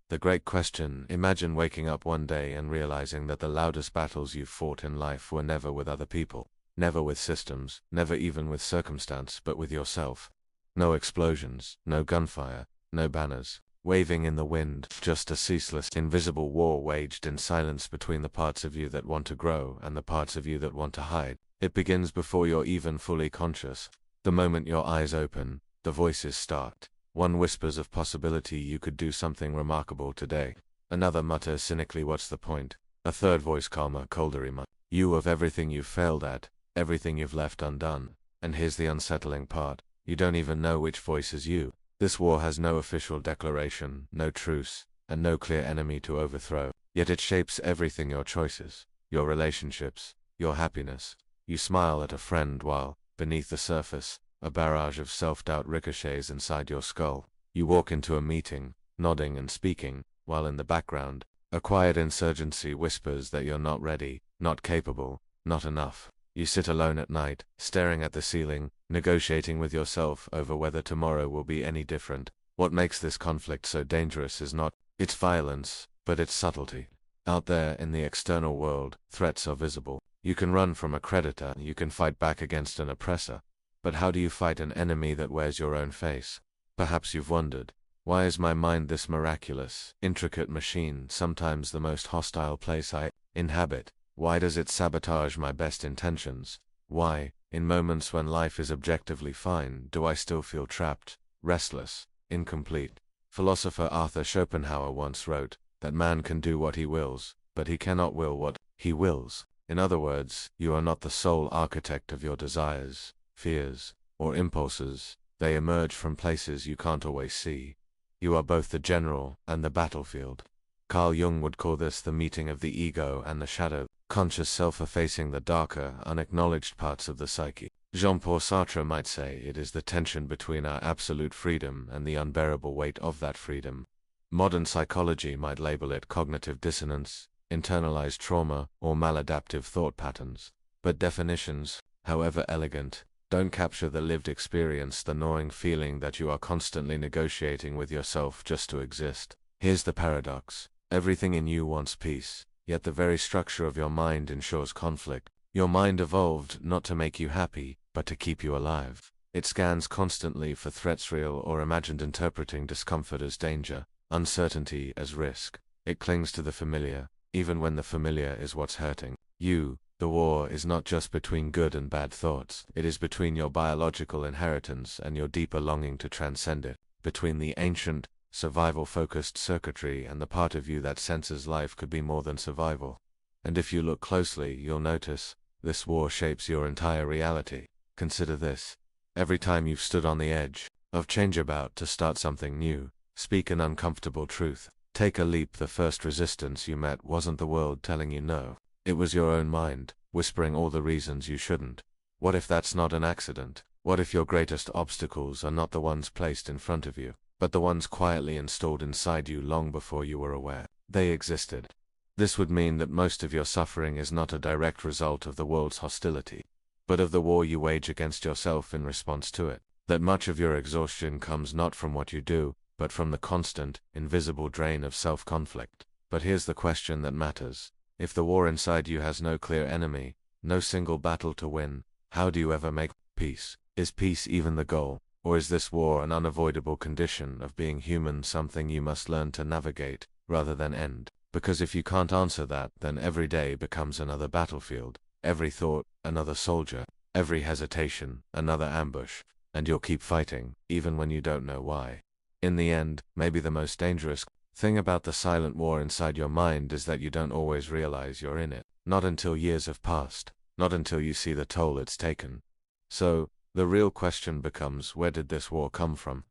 The great question: imagine waking up one day and realizing that the loudest battles you've fought in life were never with other people, never with systems, never even with circumstance, but with yourself. No explosions, no gunfire, no banners waving in the wind, just a ceaseless, invisible war waged in silence between the parts of you that want to grow and the parts of you that want to hide. It begins before you're even fully conscious. The moment your eyes open, the voices start. One whispers of possibility: you could do something remarkable today. Another mutters cynically, what's the point? A third voice, calmer, colder, you of everything you've failed at, everything you've left undone. And here's the unsettling part: you don't even know which voice is you. This war has no official declaration, no truce, and no clear enemy to overthrow. Yet it shapes everything: your choices, your relationships, your happiness. You smile at a friend while, beneath the surface, a barrage of self-doubt ricochets inside your skull. You walk into a meeting, nodding and speaking, while in the background, a quiet insurgency whispers that you're not ready, not capable, not enough. You sit alone at night, staring at the ceiling, negotiating with yourself over whether tomorrow will be any different. What makes this conflict so dangerous is not its violence, but its subtlety. Out there in the external world, threats are visible. You can run from a creditor, you can fight back against an oppressor. But how do you fight an enemy that wears your own face? Perhaps you've wondered, why is my mind this miraculous, intricate machine, sometimes the most hostile place I inhabit? Why does it sabotage my best intentions? Why, in moments when life is objectively fine, do I still feel trapped, restless, incomplete? Philosopher Arthur Schopenhauer once wrote that man can do what he wills, but he cannot will what he wills. In other words, you are not the sole architect of your desires, fears, or impulses. They emerge from places you can't always see. You are both the general and the battlefield. Carl Jung would call this the meeting of the ego and the shadow, conscious self effacing the darker, unacknowledged parts of the psyche. Jean-Paul Sartre might say it is the tension between our absolute freedom and the unbearable weight of that freedom. Modern psychology might label it cognitive dissonance, internalized trauma, or maladaptive thought patterns. But definitions, however elegant, don't capture the lived experience, the gnawing feeling that you are constantly negotiating with yourself just to exist. Here's the paradox. Everything in you wants peace, yet the very structure of your mind ensures conflict. Your mind evolved not to make you happy, but to keep you alive. It scans constantly for threats, real or imagined, interpreting discomfort as danger, uncertainty as risk. It clings to the familiar, even when the familiar is what's hurting you. The war is not just between good and bad thoughts. It is between your biological inheritance and your deeper longing to transcend it, between the ancient, survival-focused circuitry and the part of you that senses life could be more than survival. And if you look closely, you'll notice this war shapes your entire reality. Consider this. Every time you've stood on the edge of change, about to start something new, speak an uncomfortable truth, take a leap, the first resistance you met wasn't the world telling you no. It was your own mind, whispering all the reasons you shouldn't. What if that's not an accident? What if your greatest obstacles are not the ones placed in front of you, but the ones quietly installed inside you long before you were aware they existed? This would mean that most of your suffering is not a direct result of the world's hostility, but of the war you wage against yourself in response to it. That much of your exhaustion comes not from what you do, but from the constant, invisible drain of self-conflict. But here's the question that matters. If the war inside you has no clear enemy, no single battle to win, how do you ever make peace? Is peace even the goal? Or is this war an unavoidable condition of being human, something you must learn to navigate, rather than end? Because if you can't answer that, then every day becomes another battlefield, every thought, another soldier, every hesitation, another ambush, and you'll keep fighting, even when you don't know why. In the end, maybe the most dangerous thing about the silent war inside your mind is that you don't always realize you're in it. Not until years have passed. Not until you see the toll it's taken. So, the real question becomes, where did this war come from?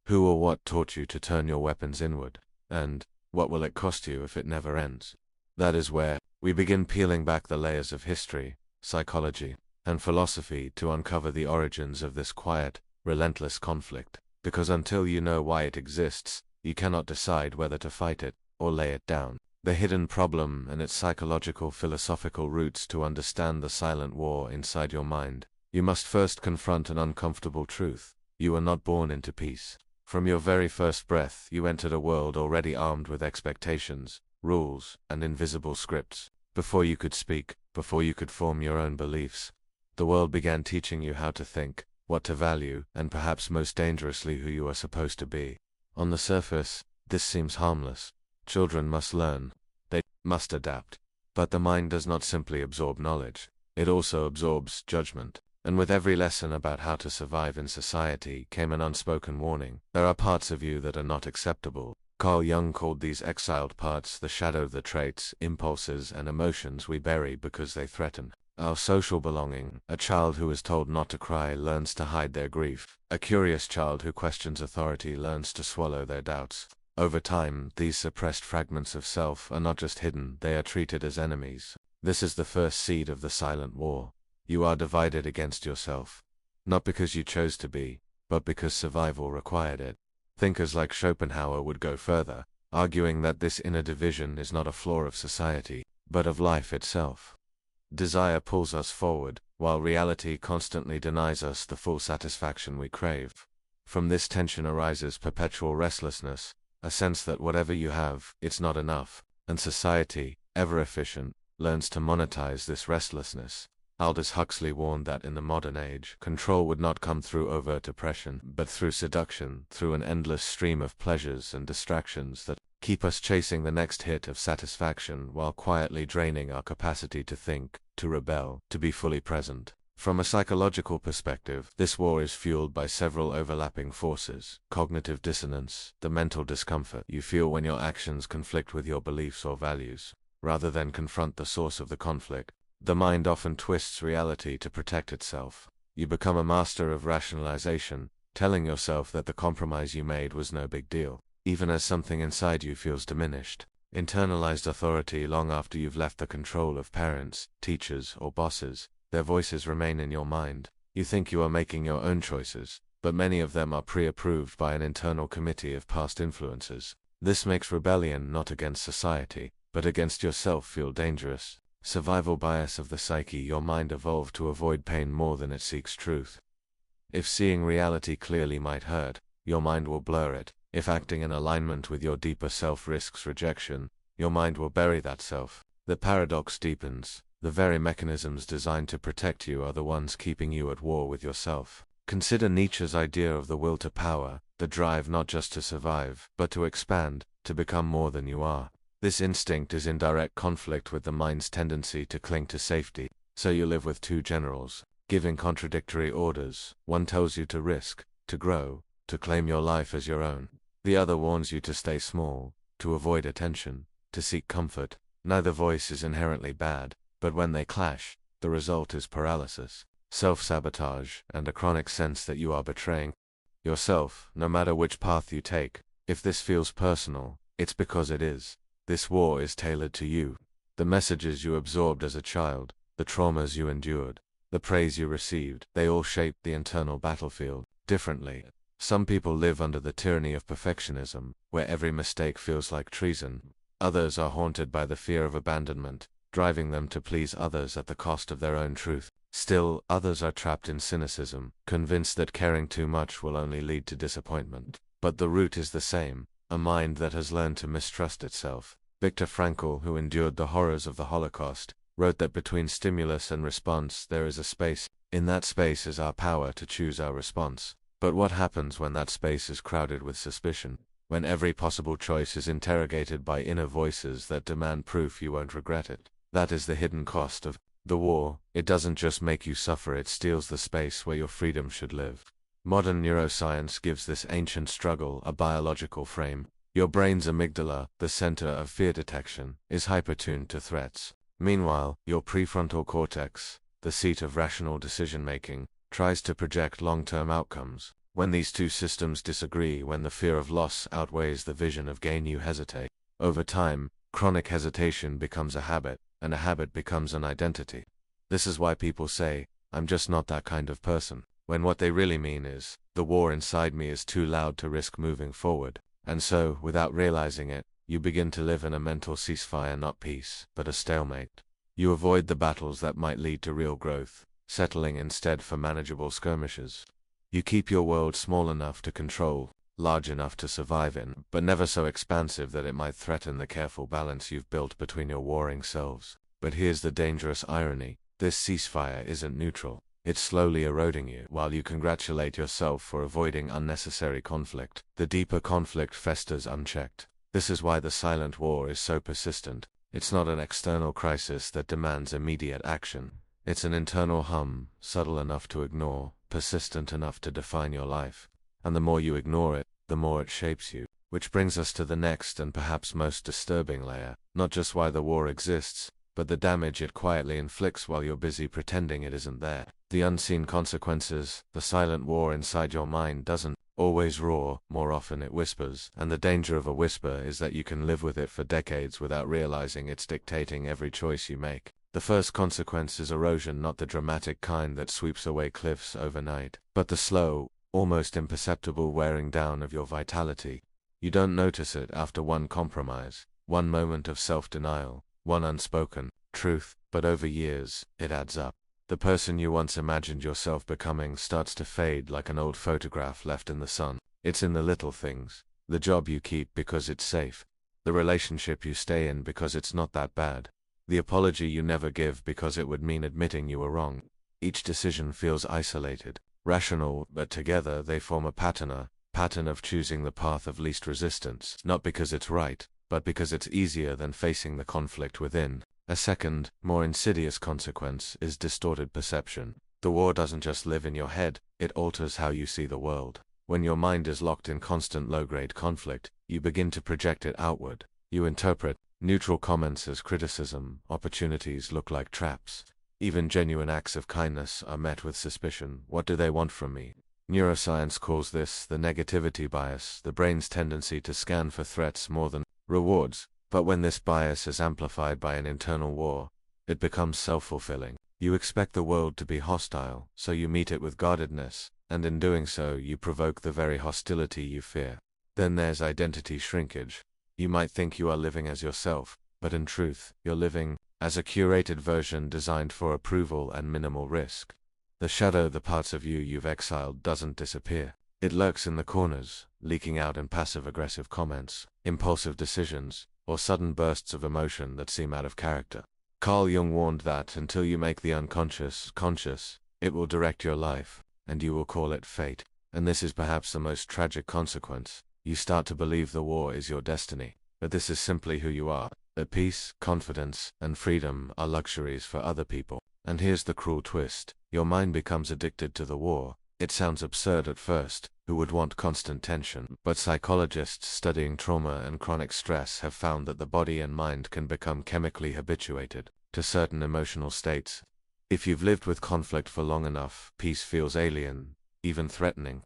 Who or what taught you to turn your weapons inward? And what will it cost you if it never ends? That is where we begin peeling back the layers of history, psychology, and philosophy to uncover the origins of this quiet, relentless conflict. Because until you know why it exists, you cannot decide whether to fight it or lay it down. The hidden problem and its psychological, philosophical roots. To understand the silent war inside your mind, you must first confront an uncomfortable truth. You are not born into peace. From your very first breath, you entered a world already armed with expectations, rules, and invisible scripts. Before you could speak, before you could form your own beliefs, the world began teaching you how to think, what to value, and perhaps most dangerously who you are supposed to be. On the surface, this seems harmless. Children must learn. They must adapt. But the mind does not simply absorb knowledge. It also absorbs judgment. And with every lesson about how to survive in society came an unspoken warning. There are parts of you that are not acceptable. Carl Jung called these exiled parts the shadow, the traits, impulses, and emotions we bury because they threaten our social belonging. A child who is told not to cry learns to hide their grief. A curious child who questions authority learns to swallow their doubts. Over time, these suppressed fragments of self are not just hidden, they are treated as enemies. This is the first seed of the silent war. You are divided against yourself. Not because you chose to be, but because survival required it. Thinkers like Schopenhauer would go further, arguing that this inner division is not a flaw of society, but of life itself. Desire pulls us forward, while reality constantly denies us the full satisfaction we crave. From this tension arises perpetual restlessness, a sense that whatever you have, it's not enough, and society, ever efficient, learns to monetize this restlessness. Aldous Huxley warned that in the modern age, control would not come through overt oppression, but through seduction, through an endless stream of pleasures and distractions that keep us chasing the next hit of satisfaction while quietly draining our capacity to think, to rebel, to be fully present. From a psychological perspective, this war is fueled by several overlapping forces: cognitive dissonance, the mental discomfort you feel when your actions conflict with your beliefs or values. Rather than confront the source of the conflict, the mind often twists reality to protect itself. You become a master of rationalization, telling yourself that the compromise you made was no big deal, even as something inside you feels diminished. Internalized authority long after you've left the control of parents, teachers, or bosses. Their voices remain in your mind. You think you are making your own choices, but many of them are pre-approved by an internal committee of past influences. This makes rebellion not against society, but against yourself feel dangerous. Survival bias of the psyche. Your mind evolved to avoid pain more than it seeks truth. If seeing reality clearly might hurt, your mind will blur it. If acting in alignment with your deeper self risks rejection, your mind will bury that self. The paradox deepens. The very mechanisms designed to protect you are the ones keeping you at war with yourself. Consider Nietzsche's idea of the will to power, the drive not just to survive, but to expand, to become more than you are. This instinct is in direct conflict with the mind's tendency to cling to safety. So you live with two generals, giving contradictory orders. One tells you to risk, to grow, to claim your life as your own. The other warns you to stay small, to avoid attention, to seek comfort. Neither voice is inherently bad, but when they clash, the result is paralysis, self-sabotage, and a chronic sense that you are betraying yourself, no matter which path you take. If this feels personal, it's because it is. This war is tailored to you. The messages you absorbed as a child, the traumas you endured, the praise you received, they all shape the internal battlefield differently. Some people live under the tyranny of perfectionism, where every mistake feels like treason. Others are haunted by the fear of abandonment, driving them to please others at the cost of their own truth. Still, others are trapped in cynicism, convinced that caring too much will only lead to disappointment. But the root is the same, a mind that has learned to mistrust itself. Viktor Frankl, who endured the horrors of the Holocaust, wrote that between stimulus and response there is a space. In that space is our power to choose our response. But what happens when that space is crowded with suspicion? When every possible choice is interrogated by inner voices that demand proof you won't regret it? That is the hidden cost of the war. It doesn't just make you suffer, it steals the space where your freedom should live. Modern neuroscience gives this ancient struggle a biological frame. Your brain's amygdala, the center of fear detection, is hypertuned to threats. Meanwhile, your prefrontal cortex, the seat of rational decision-making, tries to project long-term outcomes. When these two systems disagree, when the fear of loss outweighs the vision of gain, you hesitate. Over time, chronic hesitation becomes a habit, and a habit becomes an identity. This is why people say, "I'm just not that kind of person," when what they really mean is, "The war inside me is too loud to risk moving forward." And so, without realizing it, you begin to live in a mental ceasefire, not peace, but a stalemate. You avoid the battles that might lead to real growth, settling instead for manageable skirmishes. You keep your world small enough to control, large enough to survive in, but never so expansive that it might threaten the careful balance you've built between your warring selves. But here's the dangerous irony. This ceasefire isn't neutral. It's slowly eroding you, while you congratulate yourself for avoiding unnecessary conflict. The deeper conflict festers unchecked. This is why the silent war is so persistent. It's not an external crisis that demands immediate action. It's an internal hum, subtle enough to ignore, persistent enough to define your life. And the more you ignore it, the more it shapes you. Which brings us to the next and perhaps most disturbing layer. Not just why the war exists, but the damage it quietly inflicts while you're busy pretending it isn't there. The unseen consequences. The silent war inside your mind doesn't always roar, more often it whispers, and the danger of a whisper is that you can live with it for decades without realizing it's dictating every choice you make. The first consequence is erosion, not the dramatic kind that sweeps away cliffs overnight, but the slow, almost imperceptible wearing down of your vitality. You don't notice it after one compromise, one moment of self-denial, one unspoken truth, but over years, it adds up. The person you once imagined yourself becoming starts to fade like an old photograph left in the sun. It's in the little things. The job you keep because it's safe. The relationship you stay in because it's not that bad. The apology you never give because it would mean admitting you were wrong. Each decision feels isolated, rational, but together they form a pattern of choosing the path of least resistance, not because it's right, but because it's easier than facing the conflict within. A second, more insidious consequence is distorted perception. The war doesn't just live in your head, it alters how you see the world. When your mind is locked in constant low-grade conflict, you begin to project it outward. You interpret neutral comments as criticism, opportunities look like traps. Even genuine acts of kindness are met with suspicion. What do they want from me? Neuroscience calls this the negativity bias, the brain's tendency to scan for threats more than rewards. But when this bias is amplified by an internal war, it becomes self-fulfilling. You expect the world to be hostile, so you meet it with guardedness, and in doing so you provoke the very hostility you fear. Then there's identity shrinkage. You might think you are living as yourself, but in truth, you're living as a curated version designed for approval and minimal risk. The shadow, the parts of you you've exiled, doesn't disappear. It lurks in the corners, leaking out in passive-aggressive comments, impulsive decisions, or sudden bursts of emotion that seem out of character. Carl Jung warned that until you make the unconscious conscious, it will direct your life, and you will call it fate. And this is perhaps the most tragic consequence. You start to believe the war is your destiny, but this is simply who you are. That peace, confidence, and freedom are luxuries for other people. And here's the cruel twist. Your mind becomes addicted to the war. It sounds absurd at first. Who would want constant tension? But psychologists studying trauma and chronic stress have found that the body and mind can become chemically habituated to certain emotional states. If you've lived with conflict for long enough, peace feels alien, even threatening.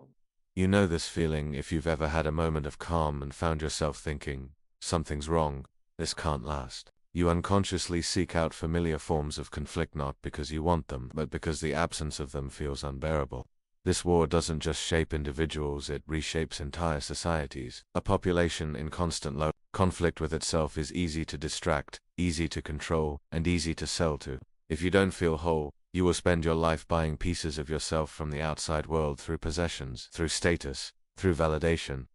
You know this feeling if you've ever had a moment of calm and found yourself thinking, something's wrong, this can't last. You unconsciously seek out familiar forms of conflict not because you want them, but because the absence of them feels unbearable. This war doesn't just shape individuals, it reshapes entire societies. A population in constant low conflict with itself is easy to distract, easy to control, and easy to sell to. If you don't feel whole, you will spend your life buying pieces of yourself from the outside world through possessions, through status, through validation.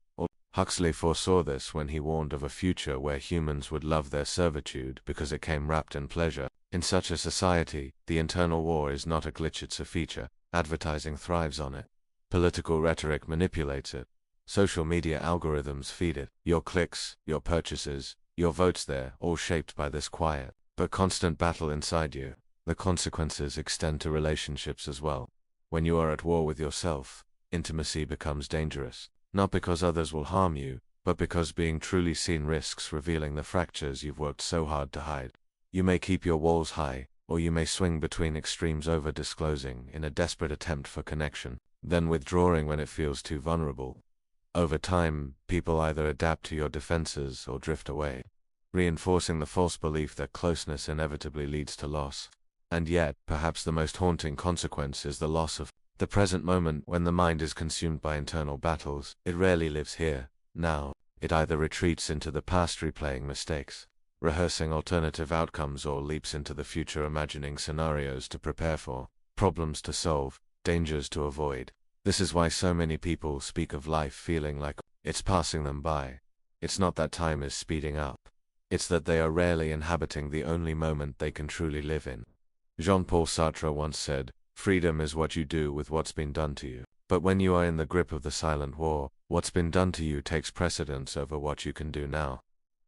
Huxley foresaw this when he warned of a future where humans would love their servitude because it came wrapped in pleasure. In such a society, the internal war is not a glitch, it's a feature. Advertising thrives on it. Political rhetoric manipulates it. Social media algorithms feed it. Your clicks, your purchases, your votes, they're all shaped by this quiet but constant battle inside you. The consequences extend to relationships as well. When you are at war with yourself, intimacy becomes dangerous. Not because others will harm you, but because being truly seen risks revealing the fractures you've worked so hard to hide. You may keep your walls high, or you may swing between extremes, over-disclosing in a desperate attempt for connection, then withdrawing when it feels too vulnerable. Over time, people either adapt to your defenses or drift away, reinforcing the false belief that closeness inevitably leads to loss. And yet, perhaps the most haunting consequence is the loss of the present moment. When the mind is consumed by internal battles, it rarely lives here, now. It either retreats into the past replaying mistakes, rehearsing alternative outcomes, or leaps into the future imagining scenarios to prepare for, problems to solve, dangers to avoid. This is why so many people speak of life feeling like it's passing them by. It's not that time is speeding up. It's that they are rarely inhabiting the only moment they can truly live in. Jean-Paul Sartre once said, "Freedom is what you do with what's been done to you." But when you are in the grip of the silent war, what's been done to you takes precedence over what you can do now.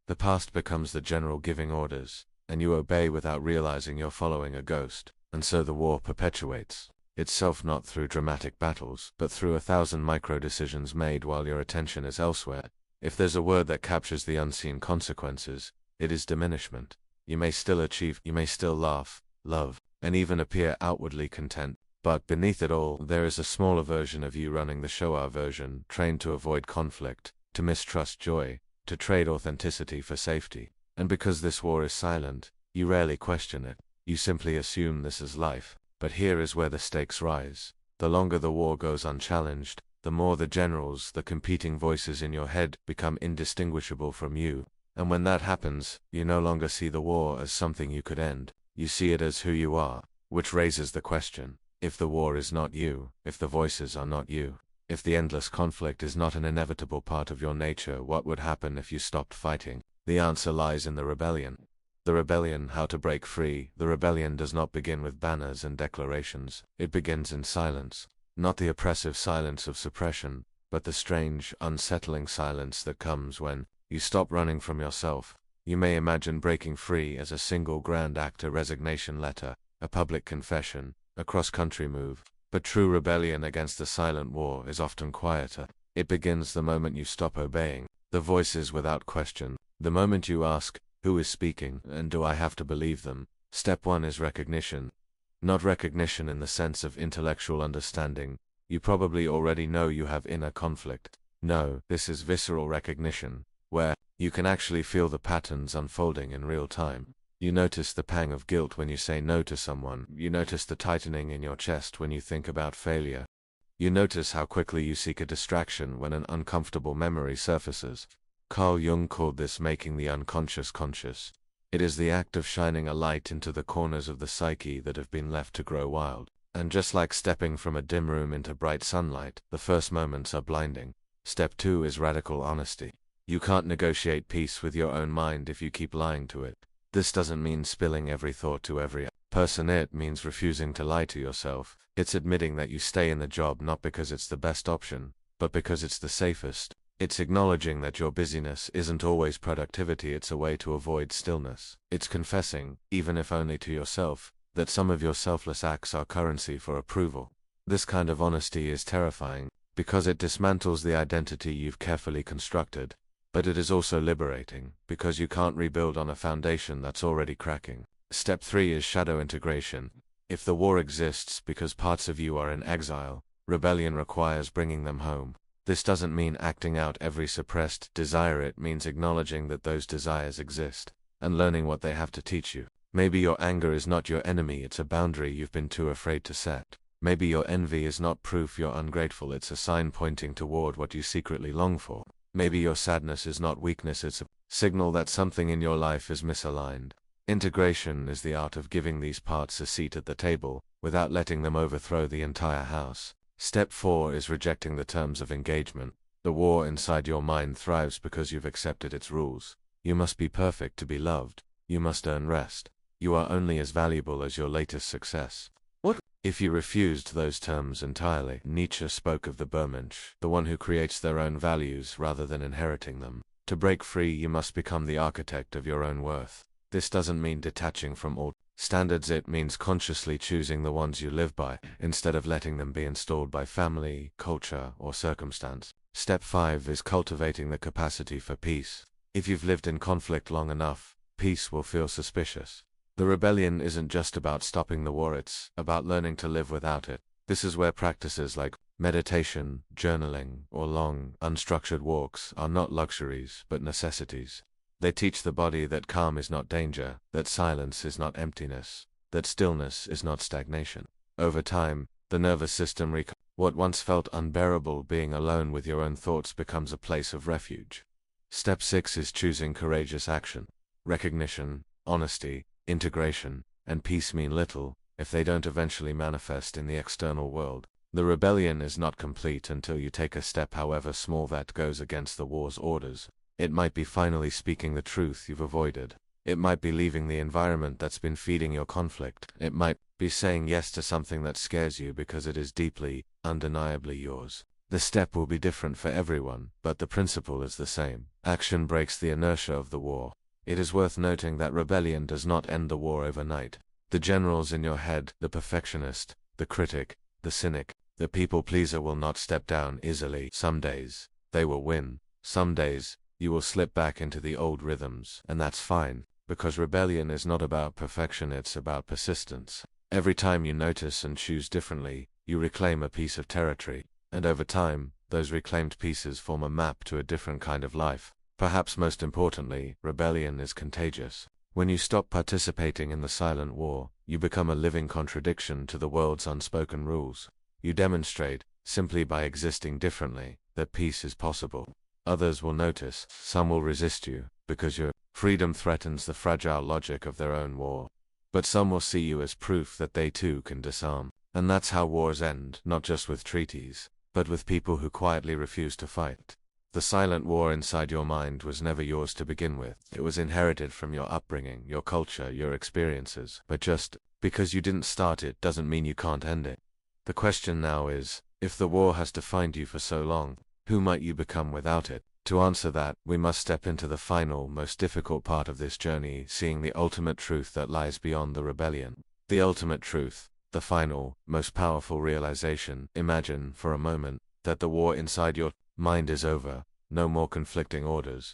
The past becomes the general giving orders, and you obey without realizing you're following a ghost, and so the war perpetuates itself not through dramatic battles, but through 1,000 micro-decisions made while your attention is elsewhere. If there's a word that captures the unseen consequences, it is diminishment. You may still achieve, you may still laugh, love, and even appear outwardly content, but beneath it all, there is a smaller version of you running the show, our version, trained to avoid conflict, to mistrust joy, to trade authenticity for safety. And because this war is silent, you rarely question it. You simply assume this is life. But here is where the stakes rise. The longer the war goes unchallenged, the more the generals, the competing voices in your head, become indistinguishable from you. And when that happens, you no longer see the war as something you could end. You see it as who you are, which raises the question: if the war is not you, if the voices are not you, if the endless conflict is not an inevitable part of your nature, what would happen if you stopped fighting? The answer lies in the rebellion. The rebellion, how to break free. The rebellion does not begin with banners and declarations. It begins in silence. Not the oppressive silence of suppression, but the strange, unsettling silence that comes when you stop running from yourself. You may imagine breaking free as a single grand act, a resignation letter, a public confession, a cross-country move. But true rebellion against the silent war is often quieter. It begins the moment you stop obeying the voices without question. The moment you ask, who is speaking, and do I have to believe them? Step 1 is recognition. Not recognition in the sense of intellectual understanding. You probably already know you have inner conflict. No, this is visceral recognition, where you can actually feel the patterns unfolding in real time. You notice the pang of guilt when you say no to someone. You notice the tightening in your chest when you think about failure. You notice how quickly you seek a distraction when an uncomfortable memory surfaces. Carl Jung called this making the unconscious conscious. It is the act of shining a light into the corners of the psyche that have been left to grow wild. And just like stepping from a dim room into bright sunlight, the first moments are blinding. Step 2 is radical honesty. You can't negotiate peace with your own mind if you keep lying to it. This doesn't mean spilling every thought to every person. It means refusing to lie to yourself. It's admitting that you stay in the job not because it's the best option, but because it's the safest. It's acknowledging that your busyness isn't always productivity, it's a way to avoid stillness. It's confessing, even if only to yourself, that some of your selfless acts are currency for approval. This kind of honesty is terrifying, because it dismantles the identity you've carefully constructed. But it is also liberating, because you can't rebuild on a foundation that's already cracking. Step 3 is shadow integration. If the war exists because parts of you are in exile, rebellion requires bringing them home. This doesn't mean acting out every suppressed desire. It means acknowledging that those desires exist, and learning what they have to teach you. Maybe your anger is not your enemy, it's a boundary you've been too afraid to set. Maybe your envy is not proof you're ungrateful, it's a sign pointing toward what you secretly long for. Maybe your sadness is not weakness, it's a signal that something in your life is misaligned. Integration is the art of giving these parts a seat at the table, without letting them overthrow the entire house. Step 4 is rejecting the terms of engagement. The war inside your mind thrives because you've accepted its rules. You must be perfect to be loved. You must earn rest. You are only as valuable as your latest success. What if you refused those terms entirely? Nietzsche spoke of the Bermensch, the one who creates their own values rather than inheriting them. To break free, you must become the architect of your own worth. This doesn't mean detaching from all standards, it means consciously choosing the ones you live by, instead of letting them be installed by family, culture, or circumstance. Step 5 is cultivating the capacity for peace. If you've lived in conflict long enough, peace will feel suspicious. The rebellion isn't just about stopping the war, it's about learning to live without it. This is where practices like meditation, journaling, or long, unstructured walks are not luxuries, but necessities. They teach the body that calm is not danger, that silence is not emptiness, that stillness is not stagnation. Over time, the nervous system what once felt unbearable, being alone with your own thoughts, becomes a place of refuge. Step 6 is choosing courageous action. Recognition, honesty, integration, and peace mean little if they don't eventually manifest in the external world. The rebellion is not complete until you take a step, however small, that goes against the war's orders. It might be finally speaking the truth you've avoided. It might be leaving the environment that's been feeding your conflict. It might be saying yes to something that scares you because it is deeply, undeniably yours. The step will be different for everyone, but the principle is the same. Action breaks the inertia of the war. It is worth noting that rebellion does not end the war overnight. The generals in your head, the perfectionist, the critic, the cynic, the people pleaser will not step down easily. Some days, they will win. Some days, you will slip back into the old rhythms, and that's fine, because rebellion is not about perfection, it's about persistence. Every time you notice and choose differently, you reclaim a piece of territory, and over time, those reclaimed pieces form a map to a different kind of life. Perhaps most importantly, rebellion is contagious. When you stop participating in the silent war, you become a living contradiction to the world's unspoken rules. You demonstrate, simply by existing differently, that peace is possible. Others will notice, some will resist you, because your freedom threatens the fragile logic of their own war. But some will see you as proof that they too can disarm. And that's how wars end, not just with treaties, but with people who quietly refuse to fight. The silent war inside your mind was never yours to begin with. It was inherited from your upbringing, your culture, your experiences. But just because you didn't start it doesn't mean you can't end it. The question now is, if the war has defined you for so long, who might you become without it? To answer that, we must step into the final, most difficult part of this journey, seeing the ultimate truth that lies beyond the rebellion. The ultimate truth, the final, most powerful realization. Imagine, for a moment, that the war inside your mind is over. No more conflicting orders.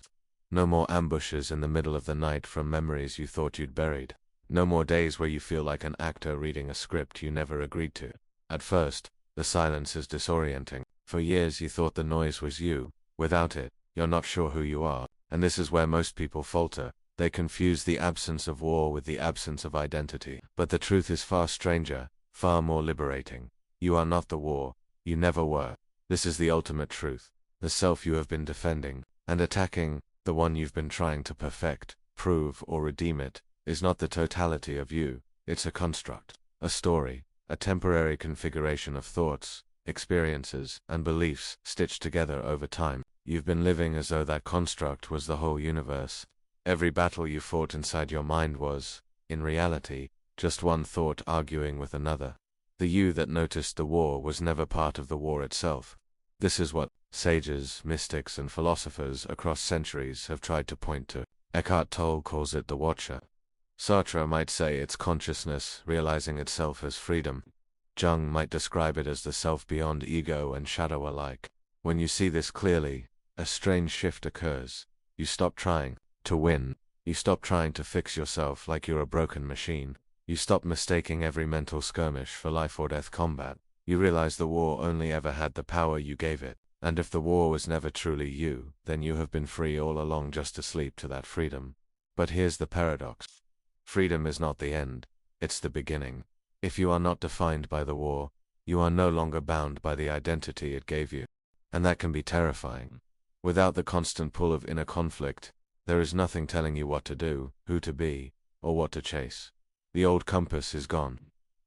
No more ambushes in the middle of the night from memories you thought you'd buried. No more days where you feel like an actor reading a script you never agreed to. At first, the silence is disorienting. For years you thought the noise was you. Without it, you're not sure who you are. And this is where most people falter. They confuse the absence of war with the absence of identity. But the truth is far stranger, far more liberating. You are not the war. You never were. This is the ultimate truth. The self you have been defending and attacking, the one you've been trying to perfect, prove, or redeem it, is not the totality of you. It's a construct, a story, a temporary configuration of thoughts, experiences, and beliefs stitched together over time. You've been living as though that construct was the whole universe. Every battle you fought inside your mind was, in reality, just one thought arguing with another. The you that noticed the war was never part of the war itself. This is what sages, mystics, and philosophers across centuries have tried to point to. Eckhart Tolle calls it the Watcher. Sartre might say it's consciousness realizing itself as freedom. Jung might describe it as the self beyond ego and shadow alike. When you see this clearly, a strange shift occurs. You stop trying to win. You stop trying to fix yourself like you're a broken machine. You stop mistaking every mental skirmish for life or death combat. You realize the war only ever had the power you gave it. And if the war was never truly you, then you have been free all along just to sleep to that freedom. But here's the paradox. Freedom is not the end. It's the beginning. If you are not defined by the war, you are no longer bound by the identity it gave you. And that can be terrifying. Without the constant pull of inner conflict, there is nothing telling you what to do, who to be, or what to chase. The old compass is gone.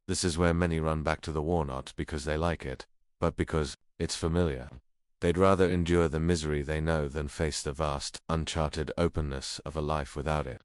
This is where many run back to the war, not because they like it, but because it's familiar. They'd rather endure the misery they know than face the vast, uncharted openness of a life without it.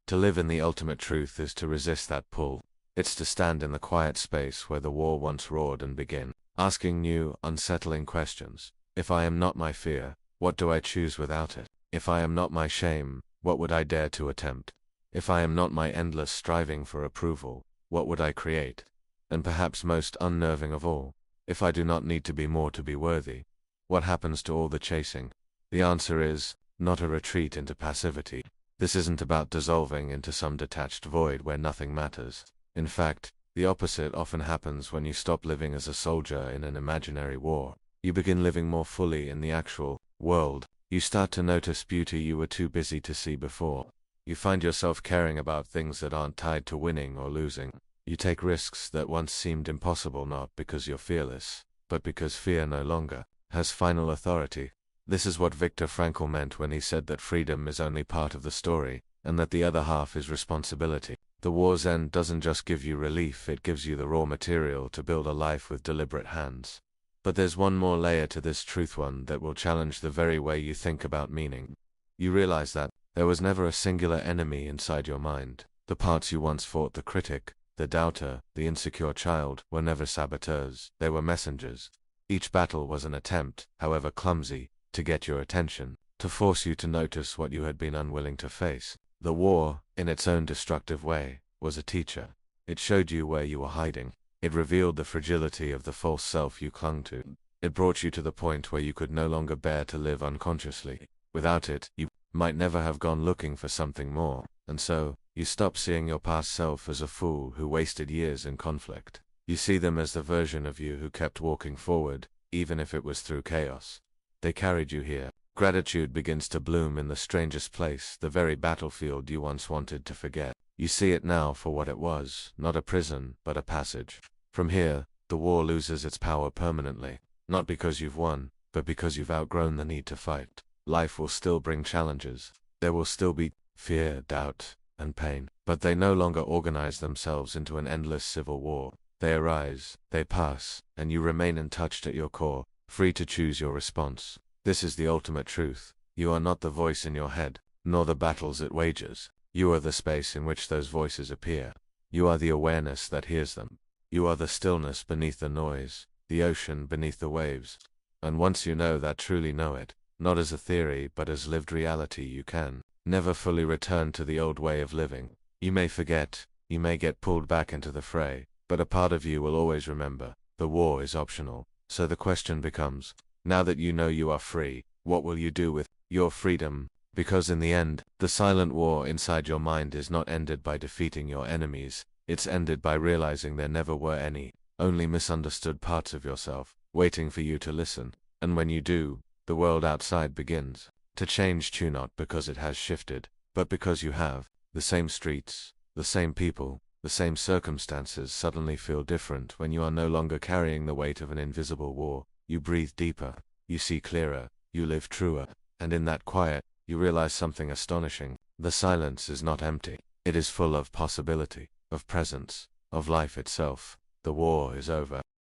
To live in the ultimate truth is to resist that pull. It's to stand in the quiet space where the war once roared and begin, asking new, unsettling questions. If I am not my fear, what do I choose without it? If I am not my shame, what would I dare to attempt? If I am not my endless striving for approval, what would I create? And perhaps most unnerving of all, if I do not need to be more to be worthy, what happens to all the chasing? The answer is, not a retreat into passivity. This isn't about dissolving into some detached void where nothing matters. In fact, the opposite often happens when you stop living as a soldier in an imaginary war. You begin living more fully in the actual world. You start to notice beauty you were too busy to see before. You find yourself caring about things that aren't tied to winning or losing. You take risks that once seemed impossible, not because you're fearless, but because fear no longer has final authority. This is what Viktor Frankl meant when he said that freedom is only part of the story. and that the other half is responsibility. The war's end doesn't just give you relief, it gives you the raw material to build a life with deliberate hands. But there's one more layer to this truth, one that will challenge the very way you think about meaning. You realize that there was never a singular enemy inside your mind. The parts you once fought, the critic, the doubter, the insecure child, were never saboteurs, they were messengers. Each battle was an attempt, however clumsy, to get your attention, to force you to notice what you had been unwilling to face. The war, in its own destructive way, was a teacher. It showed you where you were hiding. It revealed the fragility of the false self you clung to. It brought you to the point where you could no longer bear to live unconsciously. Without it, you might never have gone looking for something more, and so, you stop seeing your past self as a fool who wasted years in conflict. You see them as the version of you who kept walking forward, even if it was through chaos. They carried you here. Gratitude begins to bloom in the strangest place, the very battlefield you once wanted to forget. You see it now for what it was, not a prison, but a passage. From here, the war loses its power permanently, not because you've won, but because you've outgrown the need to fight. Life will still bring challenges. There will still be fear, doubt, and pain, but they no longer organize themselves into an endless civil war. They arise, they pass, and you remain untouched at your core, free to choose your response. This is the ultimate truth. You are not the voice in your head, nor the battles it wages. You are the space in which those voices appear. You are the awareness that hears them. You are the stillness beneath the noise, the ocean beneath the waves. And once you know that, truly know it, not as a theory but as lived reality, you can never fully return to the old way of living. You may forget, you may get pulled back into the fray, but a part of you will always remember. The war is optional. So the question becomes, now that you know you are free, what will you do with your freedom? Because in the end, the silent war inside your mind is not ended by defeating your enemies, it's ended by realizing there never were any, only misunderstood parts of yourself, waiting for you to listen. And when you do, the world outside begins to change too, not because it has shifted, but because you have. The same streets, the same people, the same circumstances suddenly feel different when you are no longer carrying the weight of an invisible war. You breathe deeper, you see clearer, you live truer, and in that quiet, you realize something astonishing. The silence is not empty. It is full of possibility, of presence, of life itself. The war is over.